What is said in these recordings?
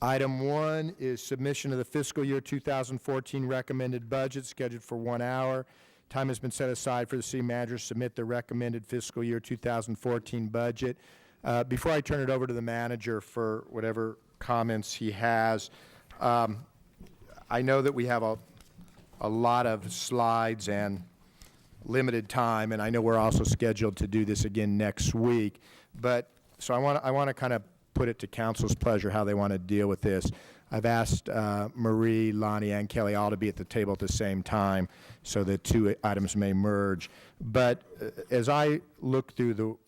Item 1 is submission of the fiscal year 2014 recommended budget scheduled for 1 hour. Time has been set aside for the city manager to submit the recommended fiscal year 2014 budget. Before I turn it over to the manager for whatever comments he has, I know that we have a lot of slides and limited time, and I know we're also scheduled to do this again next week. But so I want to kind of put it to council's pleasure how they want to deal with this. I've asked Marie, Lonnie, and Kelly all to be at the table at the same time so that two items may merge. But as I look through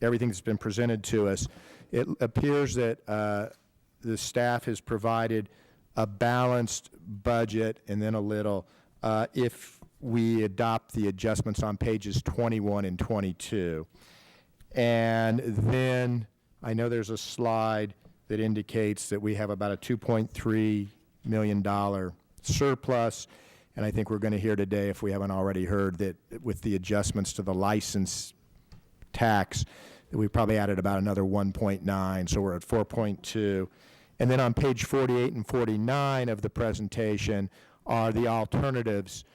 everything that's been presented to us, it appears that the staff has provided a balanced budget and then a little if we adopt the adjustments on pages 21 and 22. And then I know there's a slide that indicates that we have about a $2.3 million surplus, and I think we're going to hear today, if we haven't already heard, that with the adjustments to the license tax, that we probably added about another 1.9, so we're at 4.2. And then on page 48 and 49 of the presentation are the alternatives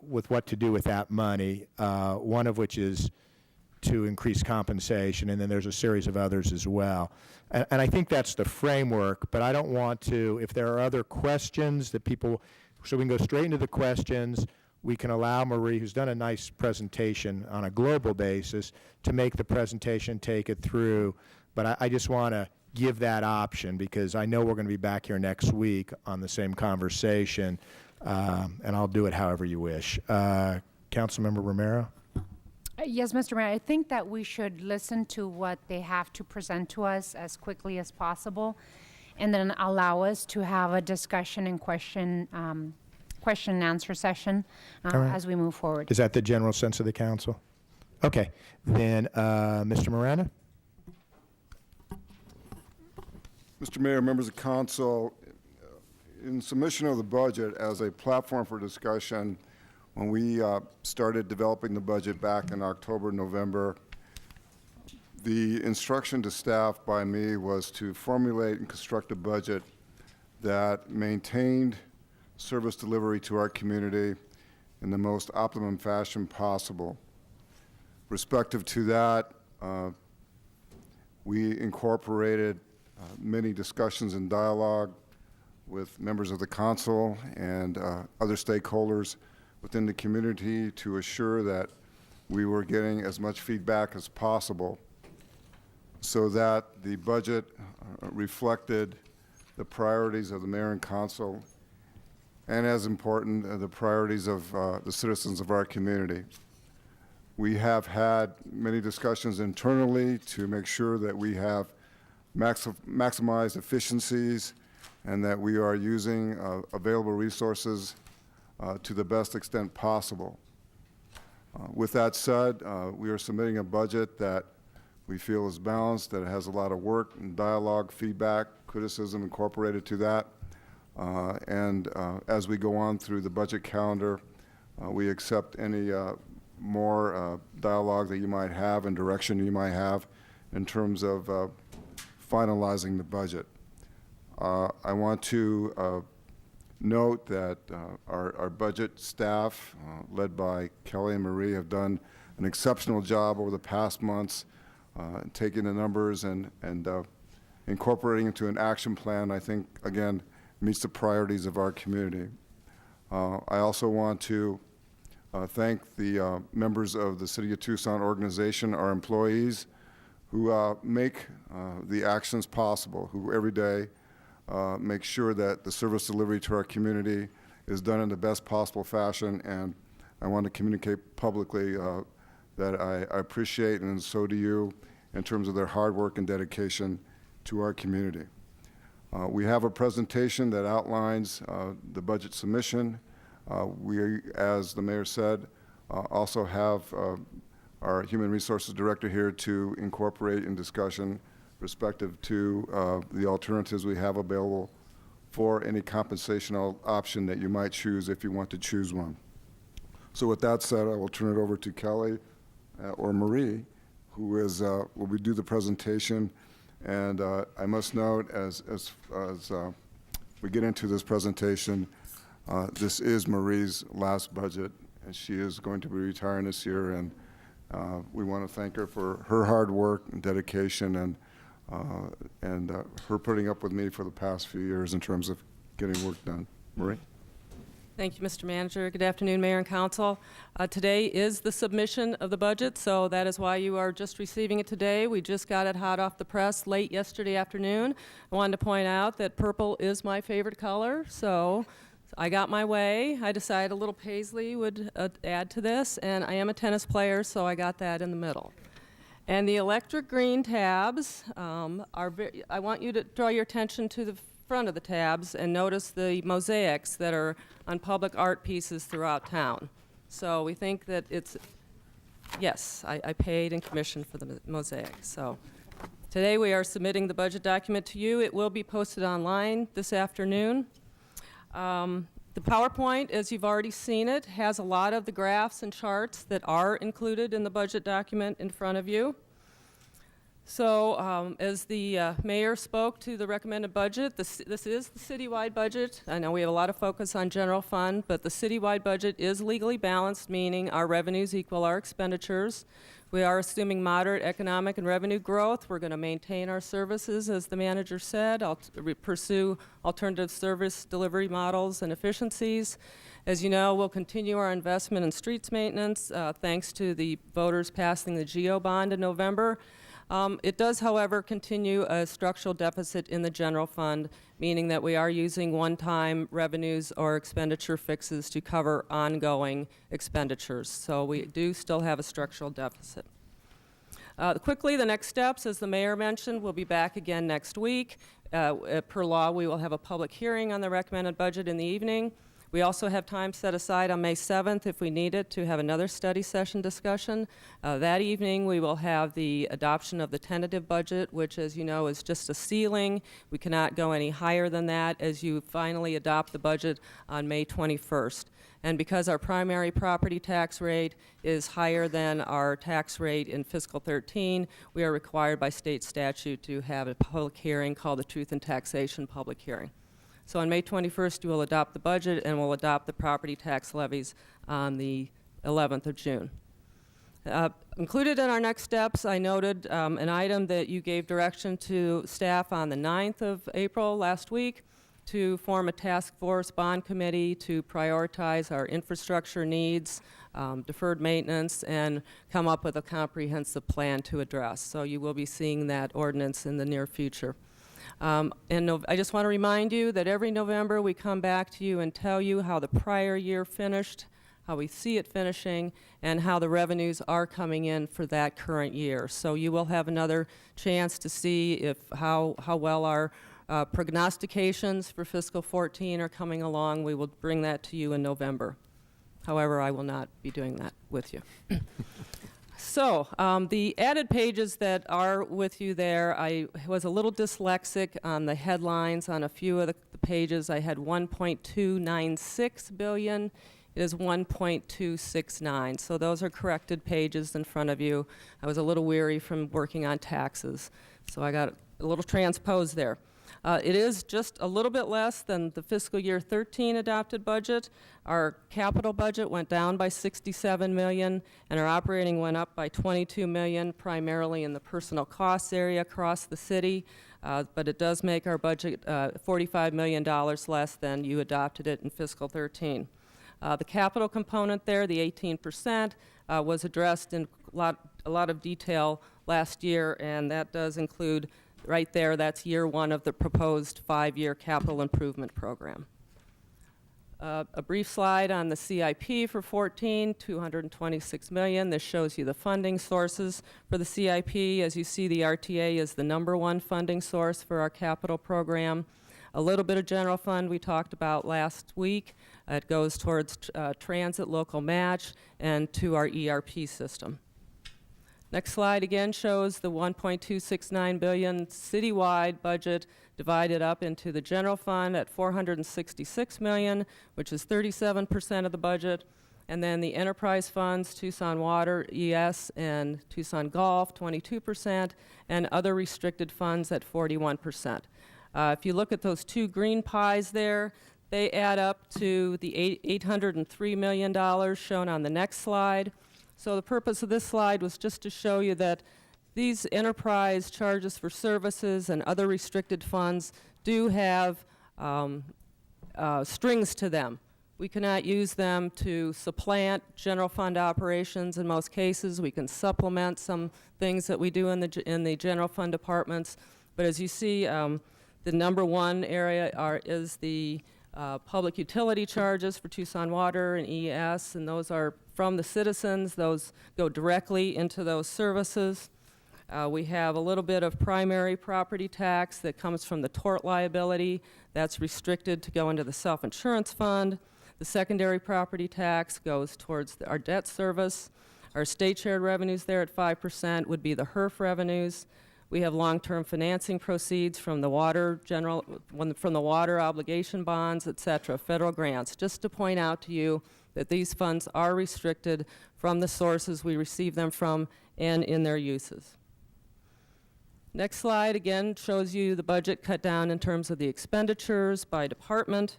with what to do with that money, one of which is to increase compensation, and then there's a series of others as well. And I think that's the framework, but I don't want to, if there are other questions that people, so we can go straight into the questions. We can allow Marie, who's done a nice presentation on a global basis, to make the presentation, take it through. But I just want to give that option because I know we're going to be back here next week on the same conversation, and I'll do it however you wish. Councilmember Romero? Yes, Mr. Mayor, I think that we should listen to what they have to present to us as quickly as possible, and then allow us to have a discussion and question and answer session right. as we move forward. Is that the general sense of the council? Okay. Then, Mr. Miranda? Mr. Mayor, members of council, in submission of the budget as a platform for discussion, when we started developing the budget back in October, November, the instruction to staff by me was to formulate and construct a budget that maintained service delivery to our community in the most optimum fashion possible. Respective to that, we incorporated many discussions and dialogue with members of the council and other stakeholders within the community to assure that we were getting as much feedback as possible so that the budget reflected the priorities of the mayor and council and, as important, the priorities of the citizens of our community. We have had many discussions internally to make sure that we have maximized efficiencies and that we are using available resources to the best extent possible. With that said, we are submitting a budget that we feel is balanced, that it has a lot of work and dialogue, feedback, criticism incorporated to that. And as we go on through the budget calendar, we accept any more dialogue that you might have and direction you might have in terms of finalizing the budget. I want to note that our budget staff, led by Kelly and Marie, have done an exceptional job over the past months taking the numbers and incorporating into an action plan, I think, again, meets the priorities of our community. I also want to thank the members of the City of Tucson organization, our employees, who make the actions possible, who every day make sure that the service delivery to our community is done in the best possible fashion. And I want to communicate publicly that I appreciate, and so do you, in terms of their hard work and dedication to our community. We have a presentation that outlines the budget submission. We, as the mayor said, also have our Human Resources Director here to incorporate in discussion respective to the alternatives we have available for any compensation option that you might choose if you want to choose one. So with that said, I will turn it over to Kelly or Marie, who is will do the presentation And I must note, as we get into this presentation, this is Marie's last budget, and she is going to be retiring this year, and we want to thank her for her hard work and dedication and her putting up with me for the past few years in terms of getting work done. Marie? Thank you, Mr. Manager. Good afternoon, Mayor and Council. Today is the submission of the budget, so that is why you are just receiving it today. We just got it hot off the press late yesterday afternoon. I wanted to point out that purple is my favorite color, so I got my way. I decided a little paisley would add to this, and I am a tennis player, so I got that in the middle. And the electric green tabs I want you to draw your attention to the front of the tabs and notice the mosaics that are on public art pieces throughout town. So we think that it's, yes, I paid and commissioned for the mosaics. So today we are submitting the budget document to you. It will be posted online this afternoon. The PowerPoint, as you've already seen it, has a lot of the graphs and charts that are included in the budget document in front of you. So as the mayor spoke to the recommended budget, this is the citywide budget. I know we have a lot of focus on general fund, but the citywide budget is legally balanced, meaning our revenues equal our expenditures. We are assuming moderate economic and revenue growth. We're going to maintain our services, as the manager said. Pursue alternative service delivery models and efficiencies. As you know, we'll continue our investment in streets maintenance, thanks to the voters passing the GEO bond in November. It does, however, continue a structural deficit in the general fund, meaning that we are using one-time revenues or expenditure fixes to cover ongoing expenditures. So we do still have a structural deficit. Quickly, the next steps, as the mayor mentioned, we'll be back again next week. Per law, we will have a public hearing on the recommended budget in the evening. We also have time set aside on May 7th, if we need it, to have another study session discussion. That evening, we will have the adoption of the tentative budget, which, as you know, is just a ceiling. We cannot go any higher than that as you finally adopt the budget on May 21st. And because our primary property tax rate is higher than our tax rate in fiscal 13, we are required by state statute to have a public hearing called the Truth in Taxation Public Hearing. So on May 21st, we will adopt the budget and we'll adopt the property tax levies on the 11th of June. Included in our next steps, I noted an item that you gave direction to staff on the 9th of April last week to form a task force bond committee to prioritize our infrastructure needs, deferred maintenance, and come up with a comprehensive plan to address. So you will be seeing that ordinance in the near future. I just want to remind you that every November we come back to you and tell you how the prior year finished, how we see it finishing, and how the revenues are coming in for that current year. So you will have another chance to see how well our prognostications for fiscal 14 are coming along. We will bring that to you in November. However, I will not be doing that with you. So the added pages that are with you there, I was a little dyslexic on the headlines on a few of the pages. I had 1.296 billion. It is 1.269. So those are corrected pages in front of you. I was a little weary from working on taxes, so I got a little transposed there. It is just a little bit less than the fiscal year 13 adopted budget. Our capital budget went down by 67 million, and our operating went up by 22 million, primarily in the personal costs area across the city. But it does make our budget $45 million less than you adopted it in fiscal 13. The capital component there, the 18%, was addressed in a lot of detail last year, and that does include right there, that's year one of the proposed 5-year capital improvement program. A brief slide on the CIP for 14, $226 million. This shows you the funding sources for the CIP. As you see, the RTA is the #1 funding source for our capital program. A little bit of general fund we talked about last week. It goes towards transit local match and to our ERP system. Next slide again shows the 1.269 billion citywide budget divided up into the general fund at 466 million, which is 37% of the budget. And then the enterprise funds, Tucson Water, ES, and Tucson Golf, 22%, and other restricted funds at 41%. If you look at those two green pies there, they add up to the $803 million shown on the next slide. So the purpose of this slide was just to show you that these enterprise charges for services and other restricted funds do have strings to them. We cannot use them to supplant general fund operations in most cases. We can supplement some things that we do in the general fund departments. But as you see, the number one area is the public utility charges for Tucson Water and ES, and those are from the citizens. Those go directly into those services. We have a little bit of primary property tax that comes from the tort liability. That's restricted to go into the self-insurance fund. The secondary property tax goes towards our debt service. Our state shared revenues there at 5% would be the HERF revenues. We have long-term financing proceeds from the water from the water obligation bonds, et cetera, federal grants. Just to point out to you that these funds are restricted from the sources we receive them from and in their uses. Next slide again shows you the budget cut down in terms of the expenditures by department.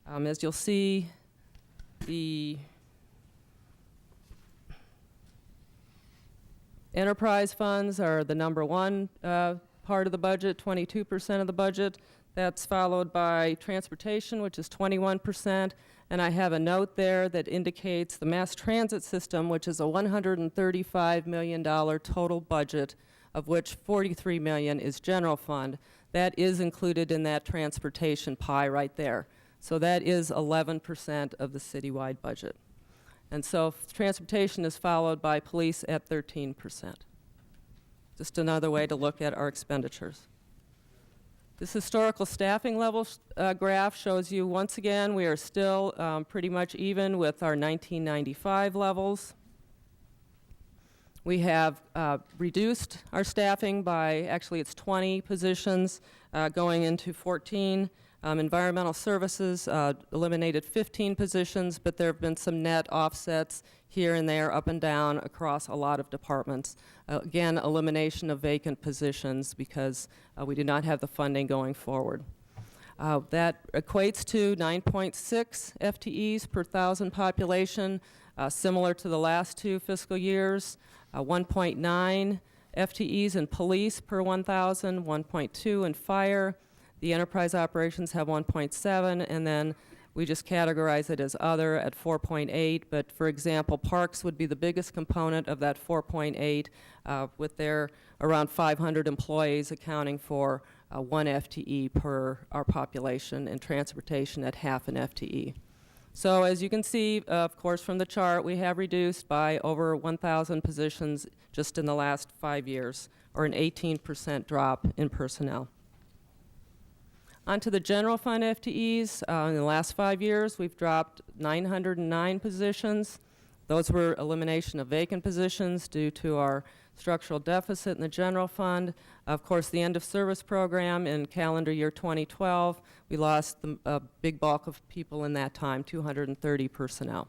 As you'll see, the enterprise funds are the number one part of the budget, 22% of the budget. That's followed by transportation, which is 21%. And I have a note there that indicates the mass transit system, which is a $135 million total budget, of which $43 million is general fund. That is included in that transportation pie right there. So that is 11% of the citywide budget. And so transportation is followed by police at 13%. Just another way to look at our expenditures. This historical staffing level graph shows you, once again, we are still pretty much even with our 1995 levels. We have reduced our staffing by, actually it's 20 positions going into 14. Environmental services eliminated 15 positions, but there have been some net offsets here and there, up and down across a lot of departments. Again, elimination of vacant positions because we do not have the funding going forward. That equates to 9.6 FTEs per 1,000 population, similar to the last two fiscal years, 1.9 FTEs in police per 1,000, 1.2 in fire. The enterprise operations have 1.7, and then we just categorize it as other at 4.8. But for example, parks would be the biggest component of that 4.8, with their around 500 employees accounting for 1 FTE per our population, and transportation at half an FTE. So as you can see, of course, from the chart, we have reduced by over 1,000 positions just in the last 5 years, or an 18% drop in personnel. Onto the general fund FTEs. In the last 5 years, we've dropped 909 positions. Those were elimination of vacant positions due to our structural deficit in the general fund. Of course, the end of service program in calendar year 2012, we lost a big bulk of people in that time, 230 personnel.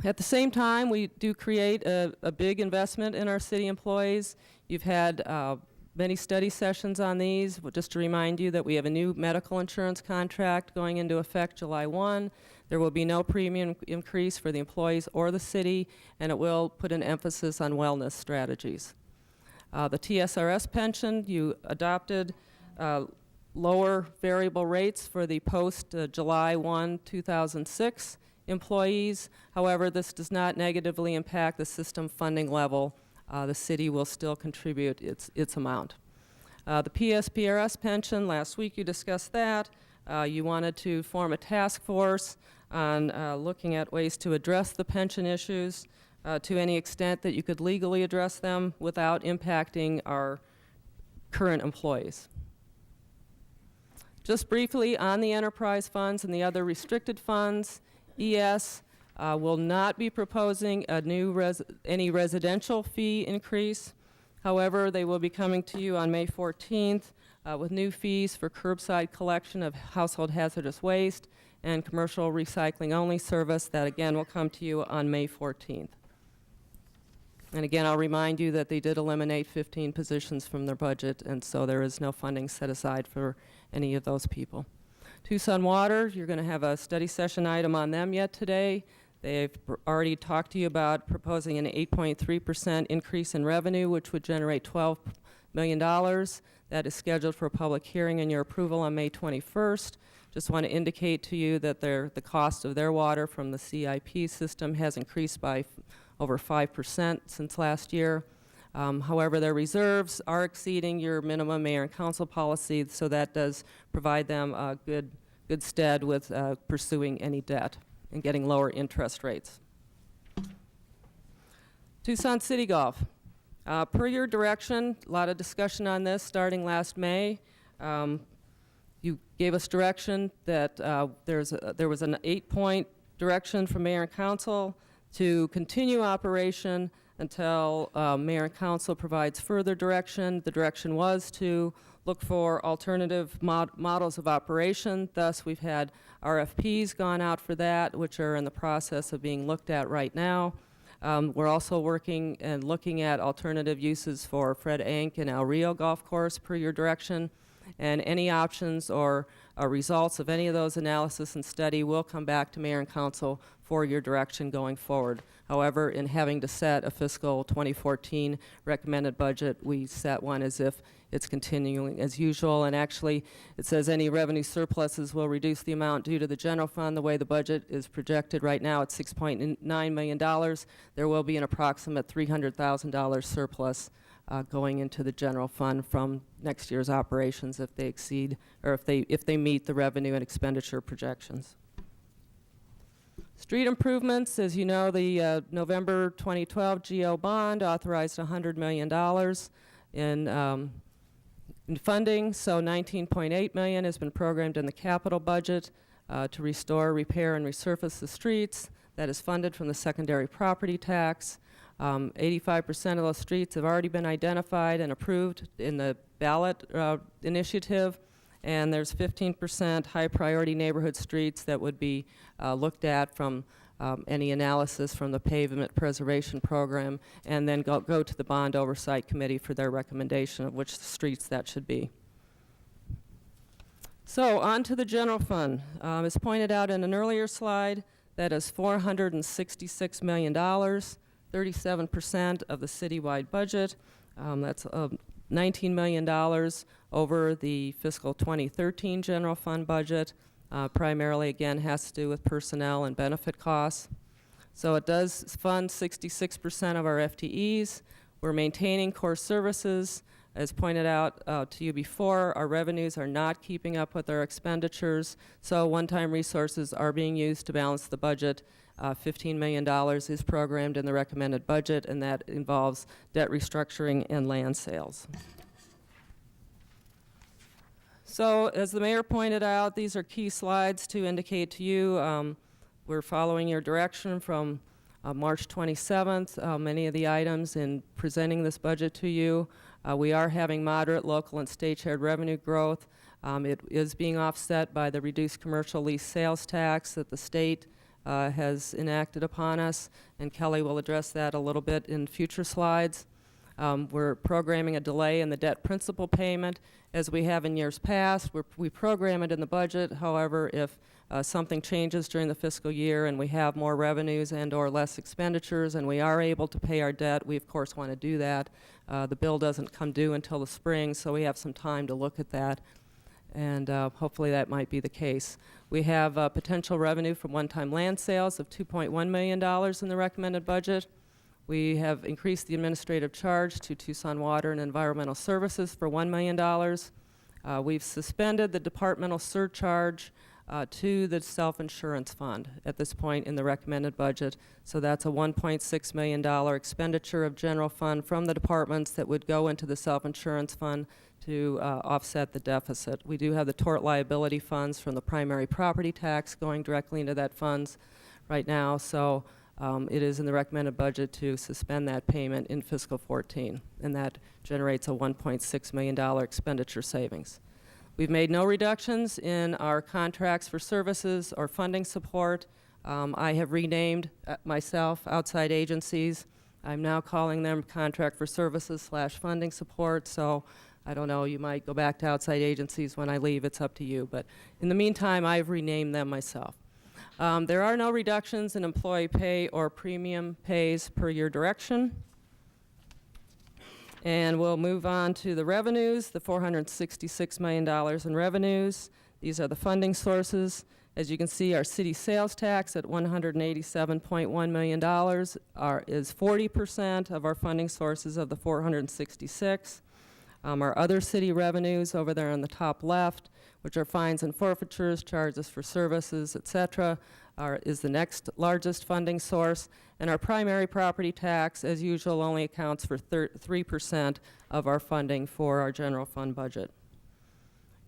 At the same time, we do create a big investment in our city employees. You've had many study sessions on these. Just to remind you that we have a new medical insurance contract going into effect July 1. There will be no premium increase for the employees or the city, and it will put an emphasis on wellness strategies. The TSRS pension, you adopted lower variable rates for the post-July 1, 2006 employees. However, this does not negatively impact the system funding level. The city will still contribute its amount. The PSPRS pension, last week you discussed that. You wanted to form a task force on looking at ways to address the pension issues to any extent that you could legally address them without impacting our current employees. Just briefly on the enterprise funds and the other restricted funds, ES will not be proposing any residential fee increase. However, they will be coming to you on May 14th with new fees for curbside collection of household hazardous waste and commercial recycling only service. That again will come to you on May 14th. And again, I'll remind you that they did eliminate 15 positions from their budget, and so there is no funding set aside for any of those people. Tucson Water, you're going to have a study session item on them yet today. They've already talked to you about proposing an 8.3% increase in revenue, which would generate $12 million. That is scheduled for a public hearing and your approval on May 21st. Just want to indicate to you that the cost of their water from the CIP system has increased by over 5% since last year. However, their reserves are exceeding your minimum mayor and council policy, so that does provide them a good stead with pursuing any debt and getting lower interest rates. Tucson City Golf. Per your direction, a lot of discussion on this starting last May. You gave us direction that there was an 8-point direction from mayor and council to continue operation until mayor and council provides further direction. The direction was to look for alternative models of operation. Thus, we've had RFPs gone out for that, which are in the process of being looked at right now. We're also working and looking at alternative uses for Fred Ank and El Rio Golf Course per your direction. And any options or results of any of those analysis and study will come back to mayor and council for your direction going forward. However, in having to set a fiscal 2014 recommended budget, we set one as if it's continuing as usual. And actually, it says any revenue surpluses will reduce the amount due to the general fund. The way the budget is projected right now at $6.9 million, there will be an approximate $300,000 surplus going into the general fund from next year's operations if they exceed, or if they meet the revenue and expenditure projections. Street improvements, as you know, the November 2012 GO bond authorized $100 million in funding, so $19.8 million has been programmed in the capital budget to restore, repair, and resurface the streets. That is funded from the secondary property tax. 85% of those streets have already been identified and approved in the ballot initiative, and there's 15% high priority neighborhood streets that would be looked at from any analysis from the pavement preservation program, and then go to the bond oversight committee for their recommendation of which streets that should be. So on to the general fund. As pointed out in an earlier slide, that is $466 million. 37% of the citywide budget. That's $19 million over the fiscal 2013 general fund budget. Primarily, again, has to do with personnel and benefit costs. So it does fund 66% of our FTEs. We're maintaining core services. As pointed out to you before, our revenues are not keeping up with our expenditures, so one-time resources are being used to balance the budget. $15 million is programmed in the recommended budget, and that involves debt restructuring and land sales. So as the mayor pointed out, these are key slides to indicate to you we're following your direction from March 27th. Many of the items in presenting this budget to you, we are having moderate local and state shared revenue growth. It is being offset by the reduced commercial lease sales tax that the state has enacted upon us, and Kelly will address that a little bit in future slides. We're programming a delay in the debt principal payment. As we have in years past, we program it in the budget. However, if something changes during the fiscal year and we have more revenues and or less expenditures and we are able to pay our debt, we of course want to do that. The bill doesn't come due until the spring, so we have some time to look at that, and hopefully that might be the case. We have potential revenue from one-time land sales of $2.1 million in the recommended budget. We have increased the administrative charge to Tucson Water and Environmental Services for $1 million. We've suspended the departmental surcharge to the self-insurance fund at this point in the recommended budget. So that's a $1.6 million expenditure of general fund from the departments that would go into the self-insurance fund to offset the deficit. We do have the tort liability funds from the primary property tax going directly into that funds right now. So it is in the recommended budget to suspend that payment in fiscal 14, and that generates a $1.6 million expenditure savings. We've made no reductions in our contracts for services or funding support. I have renamed myself outside agencies. I'm now calling them contract for services / funding support, so I don't know, you might go back to outside agencies when I leave, it's up to you. But in the meantime, I've renamed them myself. There are no reductions in employee pay or premium pays per your direction. And we'll move on to the revenues, the $466 million in revenues. These are the funding sources. As you can see, our city sales tax at $187.1 million is 40% of our funding sources of the 466. Our other city revenues over there on the top left, which are fines and forfeitures, charges for services, et cetera, is the next largest funding source. And our primary property tax, as usual, only accounts for 3% of our funding for our general fund budget.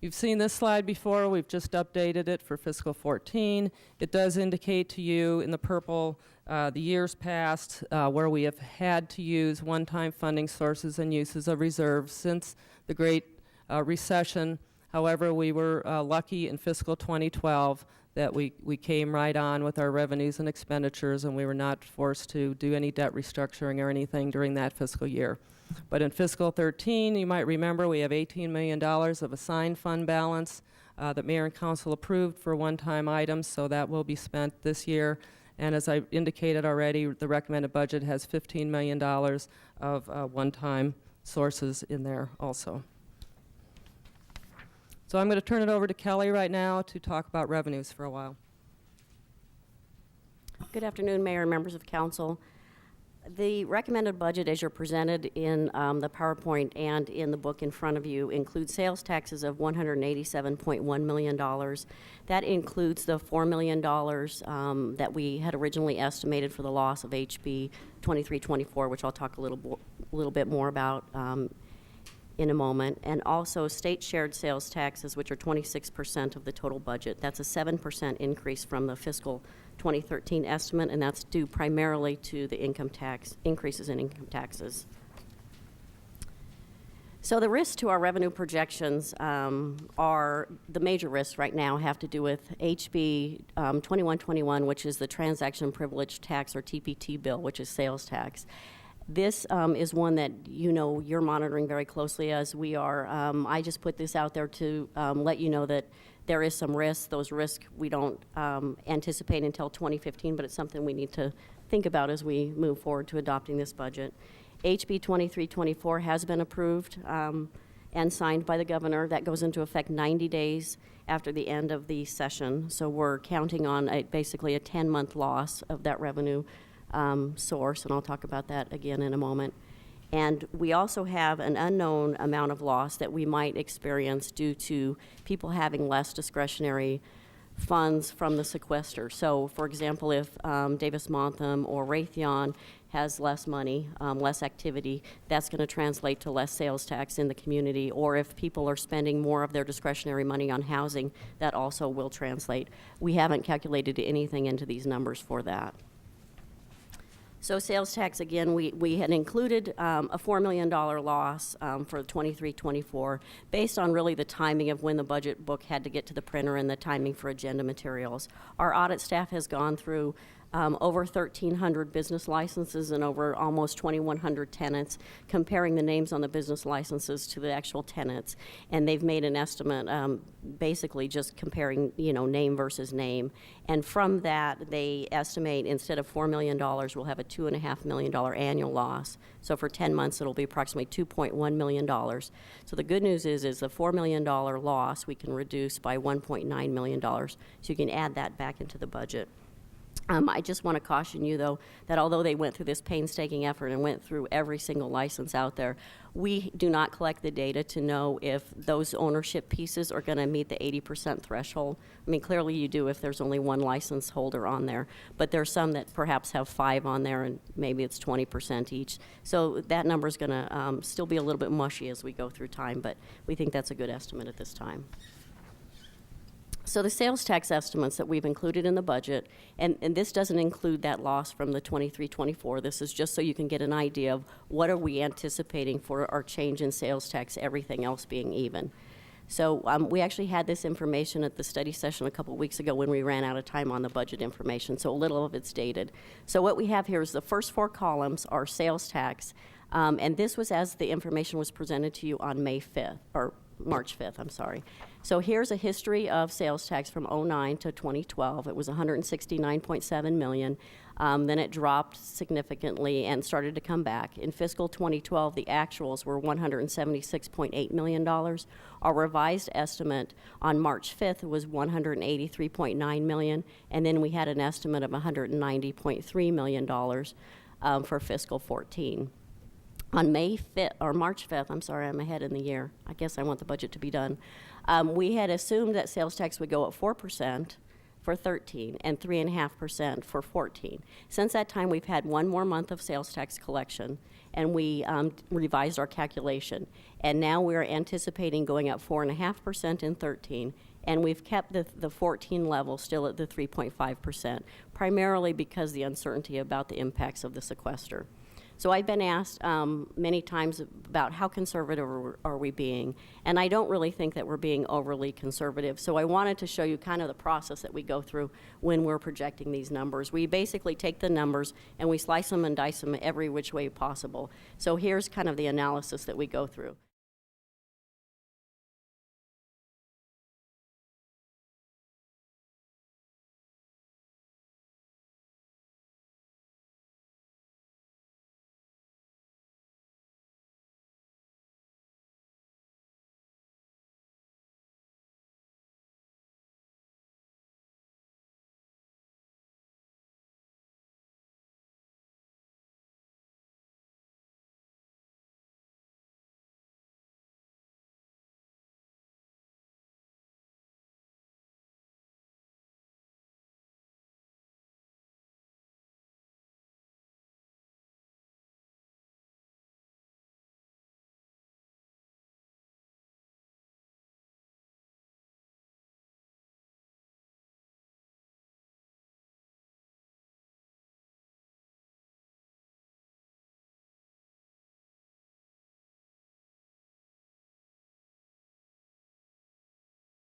You've seen this slide before. We've just updated it for fiscal 14. It does indicate to you in the purple the years past where we have had to use one-time funding sources and uses of reserves since the Great Recession. However, we were lucky in fiscal 2012 that we came right on with our revenues and expenditures, and we were not forced to do any debt restructuring or anything during that fiscal year. But in fiscal 13, you might remember we have $18 million of assigned fund balance that Mayor and Council approved for one-time items, so that will be spent this year. And as I indicated already, the recommended budget has $15 million of one-time sources in there also. So I'm going to turn it over to Kelly right now to talk about revenues for a while. Good afternoon, Mayor and members of Council. The recommended budget, as you're presented in the PowerPoint and in the book in front of you, includes sales taxes of $187.1 million. That includes the $4 million that we had originally estimated for the loss of HB 2324, which I'll talk a little bit more about in a moment, and also state shared sales taxes, which are 26% of the total budget. That's a 7% increase from the fiscal 2013 estimate, and that's due primarily to the increases in income taxes. So the risks to our revenue projections are, the major risks right now have to do with HB 2121, which is the transaction privilege tax, or TPT bill, which is sales tax. This is one that you're monitoring very closely, as we are. I just put this out there to let you know that there is some risk. Those risks we don't anticipate until 2015, but it's something we need to think about as we move forward to adopting this budget. HB 2324 has been approved and signed by the governor. That goes into effect 90 days after the end of the session. So we're counting on basically a 10-month loss of that revenue source, and I'll talk about that again in a moment. And we also have an unknown amount of loss that we might experience due to people having less discretionary funds from the sequester. So, for example, if Davis-Monthan or Raytheon has less money, less activity, that's going to translate to less sales tax in the community. Or if people are spending more of their discretionary money on housing, that also will translate. We haven't calculated anything into these numbers for that. So sales tax, again, we had included a $4 million loss for 23-24 based on really the timing of when the budget book had to get to the printer and the timing for agenda materials. Our audit staff has gone through over 1,300 business licenses and over almost 2,100 tenants, comparing the names on the business licenses to the actual tenants. And they've made an estimate, basically just comparing, name versus name. And from that, they estimate instead of $4 million, we'll have a $2.5 million annual loss. So for 10 months, it'll be approximately $2.1 million. So the good news is the $4 million loss we can reduce by $1.9 million. So you can add that back into the budget. I just want to caution you, though, that although they went through this painstaking effort and went through every single license out there, we do not collect the data to know if those ownership pieces are going to meet the 80% threshold. I mean, clearly you do if there's only one license holder on there, but there's some that perhaps have 5 on there and maybe it's 20% each. So that number is going to still be a little bit mushy as we go through time, but we think that's a good estimate at this time. So the sales tax estimates that we've included in the budget, and this doesn't include that loss from the 23-24. This is just so you can get an idea of what are we anticipating for our change in sales tax, everything else being even. So we actually had this information at the study session a couple weeks ago when we ran out of time on the budget information, so a little of it's dated. So what we have here is the first 4 columns are sales tax, and this was as the information was presented to you on May 5th, or March 5th, I'm sorry. So here's a history of sales tax from '09 to 2012. It was $169.7 million. Then it dropped significantly and started to come back. In fiscal 2012, the actuals were $176.8 million. Our revised estimate on March 5th was $183.9 million, and then we had an estimate of $190.3 million for fiscal 14. On May 5th, or March 5th, I'm sorry, I'm ahead in the year. I guess I want the budget to be done. We had assumed that sales tax would go up 4% for 13 and 3.5% for 14. Since that time, we've had 1 more month of sales tax collection, and we revised our calculation. And now we're anticipating going up 4.5% in 13, and we've kept the 14 level still at the 3.5%, primarily because the uncertainty about the impacts of the sequester. So I've been asked many times about how conservative are we being, and I don't really think that we're being overly conservative. So I wanted to show you kind of the process that we go through when we're projecting these numbers. We basically take the numbers and we slice them and dice them every which way possible. So here's kind of the analysis that we go through.